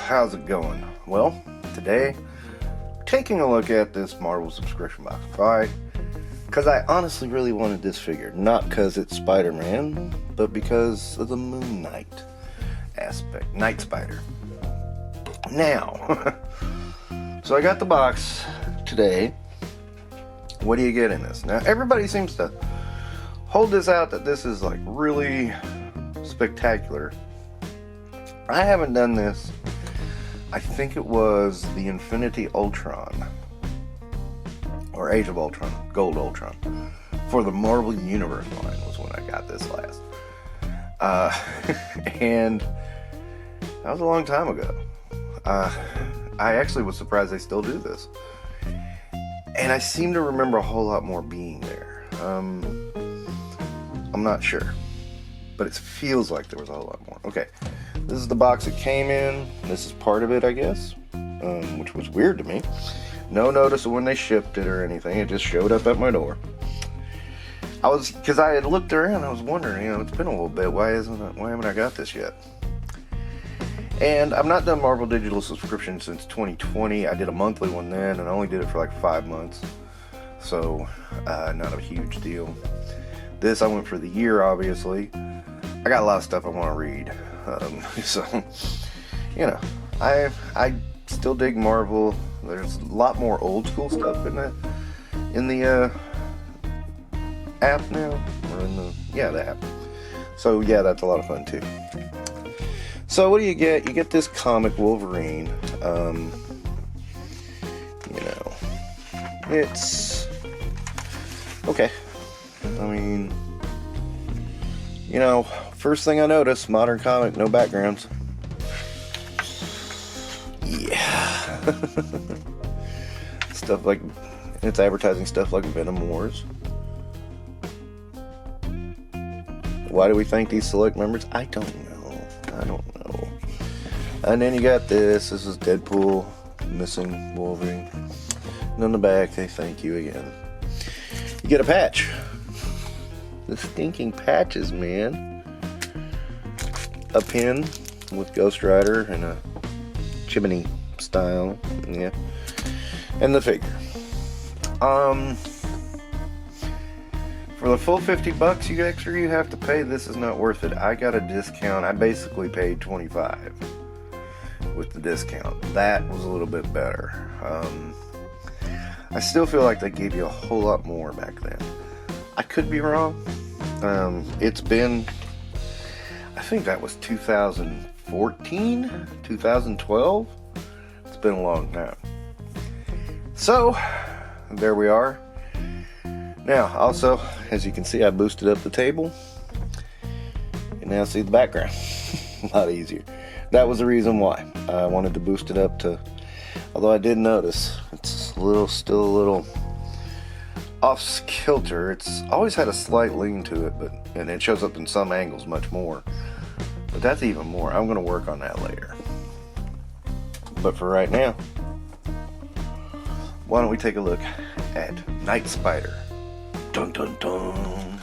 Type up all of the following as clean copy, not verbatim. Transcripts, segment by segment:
how's it going? Well, today, taking a look at this Marvel subscription box. Why? Because I honestly really wanted this figure. Not because it's Spider-Man, but because of the Moon Knight aspect. Night Spider. Now, so I got the box today. What do you get in this? Now, everybody seems to hold this out that this is like really spectacular. I haven't done this. I think it was the Infinity Ultron or Age of Ultron, Gold Ultron for the Marvel Universe line was when I got this last. And that was a long time ago. I actually was surprised they still do this. And I seem to remember a whole lot more being there. I'm not sure, but it feels like there was a whole lot more. Okay, this is the box it came in. This is part of it, I guess, which was weird to me. No notice of when they shipped it or anything. It just showed up at my door. Because I had looked around, I was wondering, it's been a little bit. Why haven't I got this yet? And I've not done Marvel Digital subscription since 2020. I did a monthly one then, and I only did it for like 5 months. So, not a huge deal. This, I went for the year, obviously. I got a lot of stuff I want to read. So, I still dig Marvel. There's a lot more old school stuff in the app now. Or the app. So, yeah, that's a lot of fun, too. So what do you get? You get this comic Wolverine. It's okay. I mean, first thing I noticed, modern comic, no backgrounds. Yeah. Stuff like, it's advertising stuff like Venom Wars. Why do we thank these select members? I don't know. And then you got this. This is Deadpool missing Wolverine. And on the back, they thank you again. You get a patch. The stinking patches, man. A pin with Ghost Rider and a chimney style. Yeah. And the figure. For the full $50 you have to pay, this is not worth it. I got a discount. I basically paid $25 with the discount. That was a little bit better. I still feel like they gave you a whole lot more back then. I could be wrong. It's been, I think that was 2014, 2012. It's been a long time. So, there we are. Now, also, as you can see, I boosted up the table. You can now see the background. A lot easier. That was the reason why. I wanted to boost it up to, although I did notice, it's still a little off kilter. It's always had a slight lean to it, and it shows up in some angles much more. But that's even more. I'm going to work on that later. But for right now, why don't we take a look at Night Spider. Dun dun dun.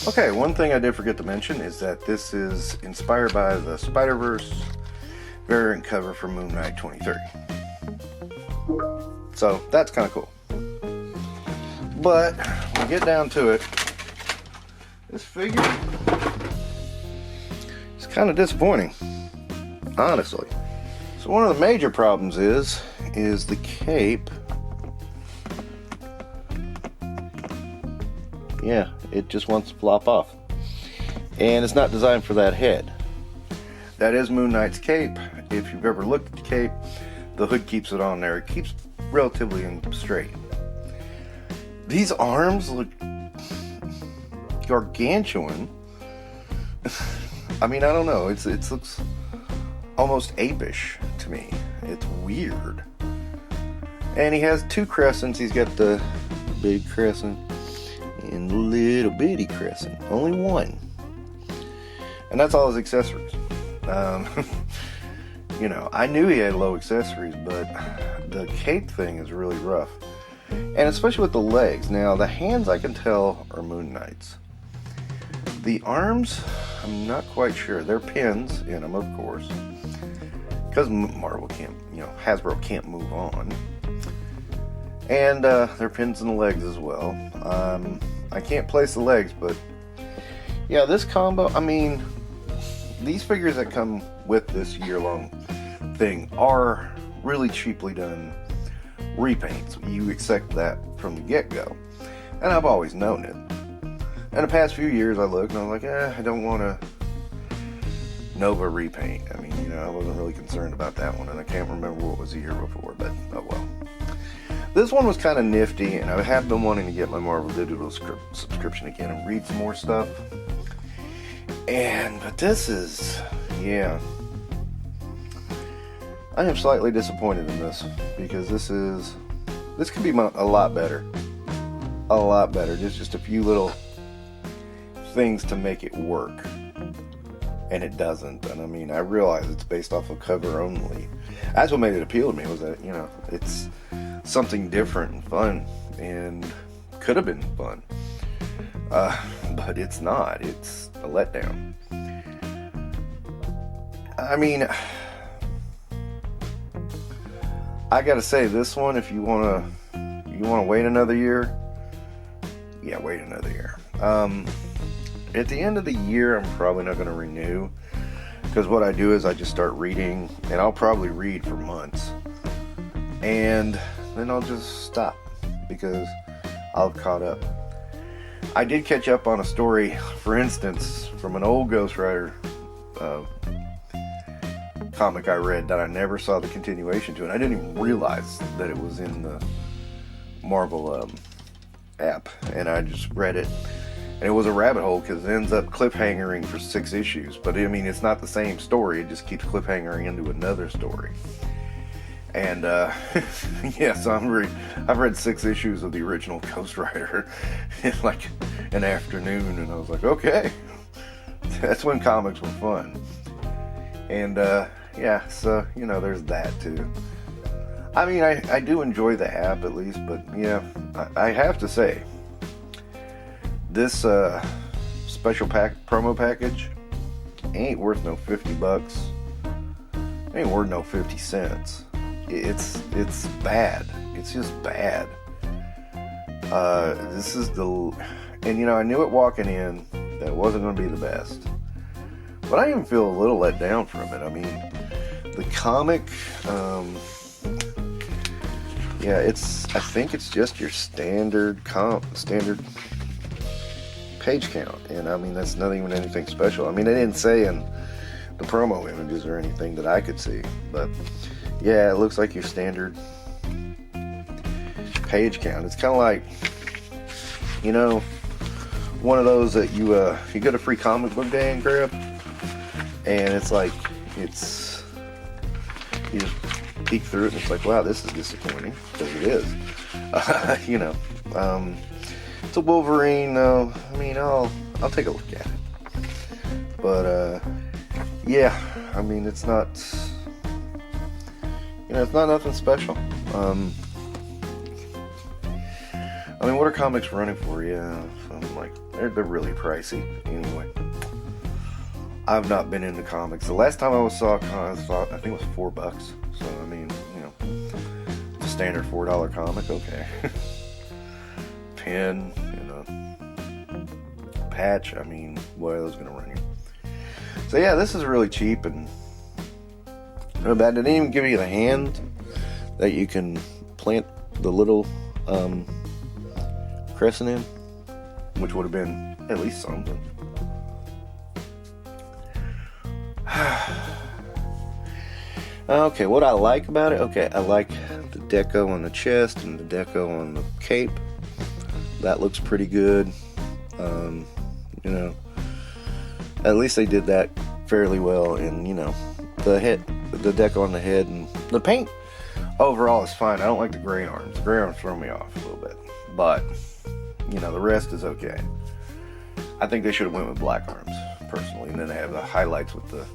Okay, one thing I did forget to mention is that this is inspired by the Spider-Verse variant cover for Moon Knight 2030. So that's kind of cool. But when we get down to it, this figure is kind of disappointing, honestly. So one of the major problems is the cape. Yeah, it just wants to flop off. And it's not designed for that head. That is Moon Knight's cape. If you've ever looked at the cape, the hood keeps it on there. It keeps relatively straight. These arms look gargantuan. I mean, I don't know. It looks almost apish to me. It's weird. And he has two crescents. He's got the big crescent and the little bitty crescent. Only one. And that's all his accessories. I knew he had low accessories, but the cape thing is really rough. And especially with the legs. Now, the hands I can tell are Moon Knight's. The arms, I'm not quite sure. They're pins in them, of course. because Marvel can't, Hasbro can't move on. And their pins in the legs as well. I can't place the legs, but yeah, this combo, I mean, these figures that come with this year-long thing are really cheaply done repaints. You expect that from the get-go, and I've always known it. In the past few years, I looked and I was like, I don't want to Nova repaint. I mean, I wasn't really concerned about that one, and I can't remember what was the year before, but oh well. This one was kind of nifty, and I have been wanting to get my Marvel Digital subscription again and read some more stuff. But this is, yeah. I am slightly disappointed in this, because this could be a lot better. A lot better. There's just a few little things to make it work. And it doesn't. And I mean, I realize it's based off of cover only. That's what made it appeal to me, was that, it's something different and fun, and could have been fun. But it's not. It's a letdown. I mean, I gotta say, this one, if you wanna wait another year, yeah, wait another year. At the end of the year, I'm probably not gonna renew, because what I do is I just start reading, and I'll probably read for months, and then I'll just stop, because I'll have caught up. I did catch up on a story, for instance, from an old Ghost Rider comic I read that I never saw the continuation to, and I didn't even realize that it was in the Marvel app, and I just read it, and it was a rabbit hole, because it ends up cliffhangering for 6 issues, but I mean, it's not the same story, it just keeps cliffhangering into another story. And yeah, so I've read 6 issues of the original Ghost Rider in like an afternoon, and I was like, okay, that's when comics were fun. And yeah, so there's that too. I mean, I do enjoy the app at least, but yeah, I have to say, this special promo package ain't worth no $50. Ain't worth no 50 cents. It's bad. It's just bad. This is and I knew it walking in that it wasn't going to be the best, but I even feel a little let down from it. I mean, the comic, yeah, I think it's just your standard page count, and I mean, that's not even anything special. I mean, they didn't say in the promo images or anything that I could see, but yeah, it looks like your standard page count. It's kind of like, one of those that you go to Free Comic Book Day and grab, and it's like, you just peek through it and it's like, wow, this is disappointing, because it is. It's a Wolverine, though. I mean, I'll take a look at it, but yeah, I mean, it's not. It's not nothing special. I mean, what are comics running for? Yeah, so I'm like, they're really pricey. Anyway, I've not been into comics. The last time I saw I think it was $4. So I mean, it's a standard $4 comic. Okay, pen, patch. I mean, what are those gonna run you? So yeah, this is really cheap and. Not bad. They didn't even give you the hand that you can plant the little crescent in, which would have been at least something. Okay, what I like about it, okay, I like the deco on the chest and the deco on the cape. That looks pretty good. At least they did that fairly well, and the deco on the head, and the paint overall is fine. I don't like the gray arms. The gray arms throw me off a little bit, but the rest is okay. I think they should have went with black arms personally, and then they have the highlights with the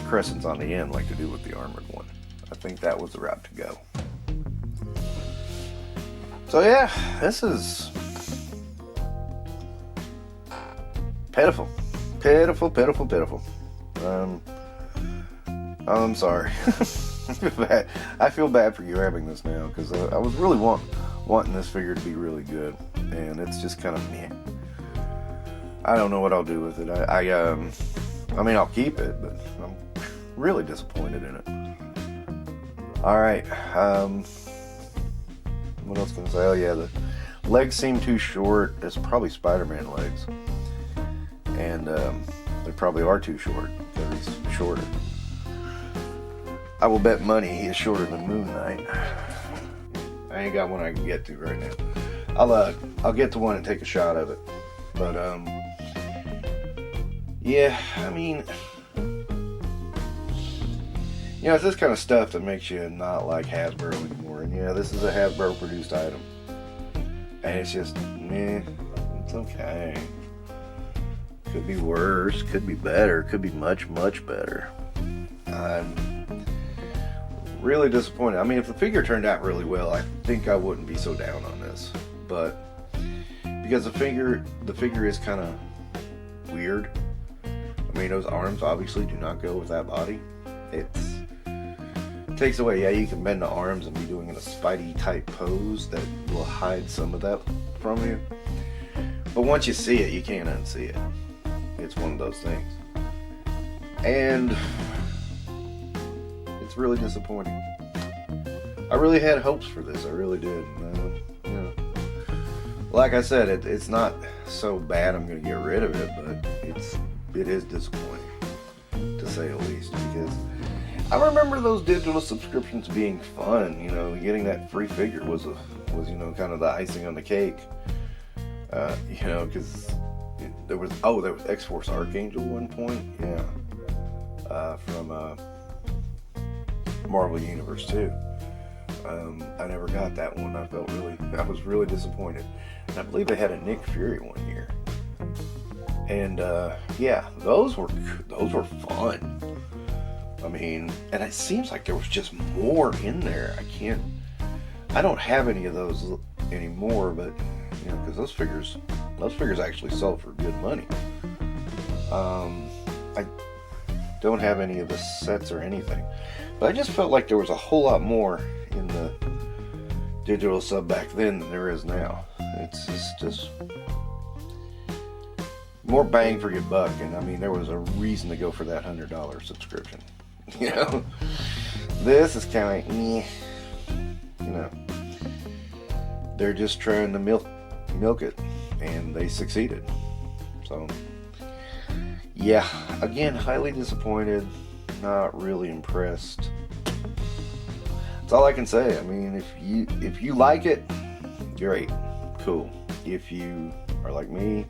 crescents on the end like they do with the armored one. I think that was the route to go. So yeah, this is pitiful. Oh, I'm sorry. I feel bad for grabbing this now, because I was really wanting this figure to be really good, and it's just kind of meh. I don't know what I'll do with it. I mean, I'll keep it, but I'm really disappointed in it. Alright, what else can I say? Oh yeah, the legs seem too short. It's probably Spider-Man legs. And they probably are too short, because he's shorter. I will bet money he is shorter than Moon Knight. I ain't got one I can get to right now. I'll get to one and take a shot of it. But yeah, I mean, you know, it's this kind of stuff that makes you not like Hasbro anymore. And yeah, this is a Hasbro produced item, and it's just meh. It's okay. Could be worse, could be better, could be much better. I'm really disappointed. I mean, if the figure turned out really well, I think I wouldn't be so down on this. But because the figure is kind of weird. I mean, those arms obviously do not go with that body. It takes away. Yeah, you can bend the arms and be doing in a Spidey type pose that will hide some of that from you. But once you see it, you can't unsee it. It's one of those things. And it's really disappointing. I really had hopes for this. I really did. You know, like I said, it's not so bad I'm going to get rid of it, but it is disappointing, to say the least, because I remember those digital subscriptions being fun. You know, getting that free figure was you know, kind of the icing on the cake. You know, because there was X-Force Archangel at one point, yeah, from Marvel Universe 2. I never got that one. I was really disappointed. And I believe they had a Nick Fury one year. And yeah, those were fun. I mean, and it seems like there was just more in there. I don't have any of those anymore, but you know, because those figures actually sold for good money. I don't have any of the sets or anything, but I just felt like there was a whole lot more in the digital sub back then than there is now. It's just more bang for your buck, and I mean, there was a reason to go for that $100 subscription. You know, this is kind of meh. You know, they're just trying to milk it, and they succeeded. So yeah, again, highly disappointed, not really impressed. That's all I can say. I mean, if you like it, great, cool. If you are like me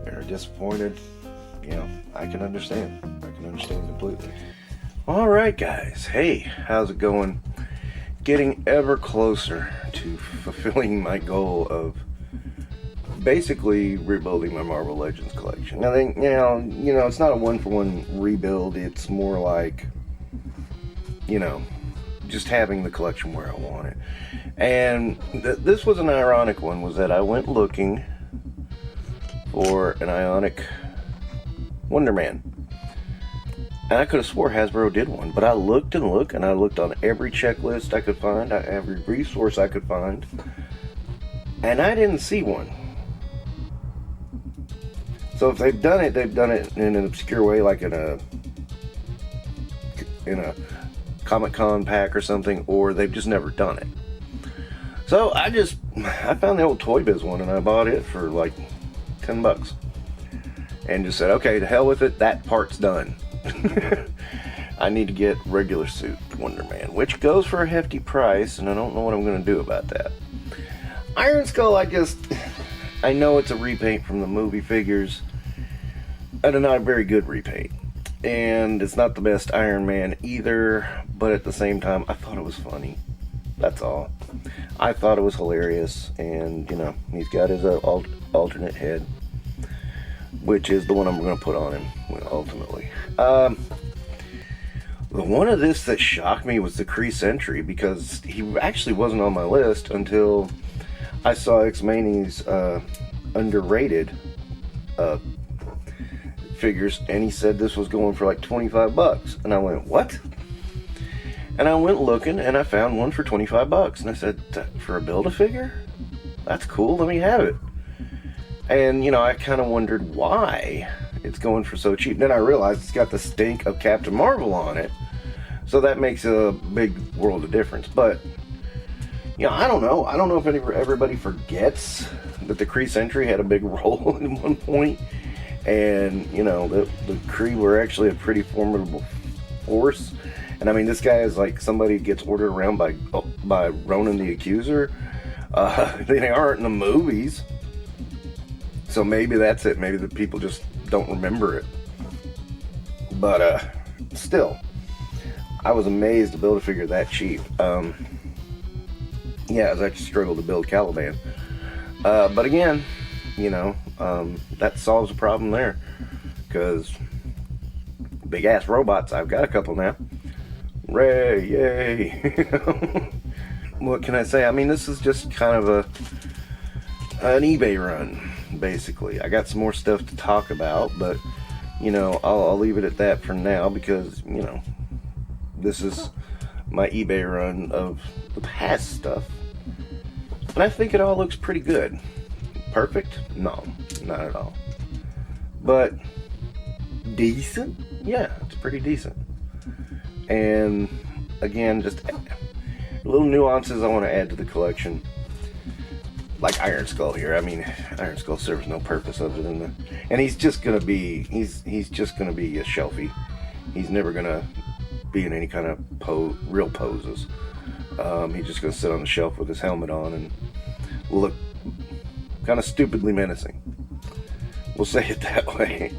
and are disappointed, you know, I can understand. I can understand completely. All right, guys. Hey, how's it going? Getting ever closer to fulfilling my goal of basically rebuilding my Marvel Legends collection. I think, you know, it's not a one-for-one rebuild. It's more like, you know, just having the collection where I want it. And this was an ironic one, was that I went looking for an Ionic Wonder Man. And I could have swore Hasbro did one, but I looked and looked, and I looked on every checklist I could find, every resource I could find, and I didn't see one. So if they've done it in an obscure way, like in a Comic-Con pack or something, or they've just never done it. So I found the old Toy Biz one, and I bought it for like $10 and just said, okay, to hell with it, that part's done. I need to get regular suit Wonder Man, which goes for a hefty price, and I don't know what I'm going to do about that. Iron Skull, I know it's a repaint from the movie figures, and not a very good repaint, and it's not the best Iron Man either, but at the same time, I thought it was funny. That's all. I thought it was hilarious, and you know, he's got his alternate head, which is the one I'm going to put on him ultimately. The one of this that shocked me was the Kree Sentry, because he actually wasn't on my list until I saw X-Mani's underrated Build-A-Figures, and he said this was going for like 25 bucks. And I went, what? And I went looking, and I found one for 25 bucks. And I said, for a Build-A-Figure? That's cool, let me have it. And, you know, I kind of wondered why it's going for so cheap. Then I realized it's got the stink of Captain Marvel on it. So that makes a big world of difference. But, you know, I don't know. I don't know if everybody forgets that the Kree Sentry had a big role at one point. And, you know, the Kree were actually a pretty formidable force. And, I mean, this guy is like somebody gets ordered around by Ronan the Accuser. They aren't in the movies. So maybe that's it. Maybe the people just don't remember it. But still, I was amazed to build a figure that cheap. Yeah, I was actually struggled to build Caliban. But again, you know, that solves a problem there. Because big ass robots, I've got a couple now. Ray, yay! What can I say? I mean, this is just kind of an eBay run. Basically, I got some more stuff to talk about, but you know, I'll leave it at that for now because, you know, this is my eBay run of the past stuff, and I think it all looks pretty good. Perfect? No, not at all. But decent? Yeah, it's pretty decent. And again, just little nuances I want to add to the collection. Like Iron Skull here. I mean, Iron Skull serves no purpose other than and he's just gonna be he's just gonna be a shelfie. He's never gonna be in any kind of real poses. He's just gonna sit on the shelf with his helmet on and look kind of stupidly menacing. We'll say it that way.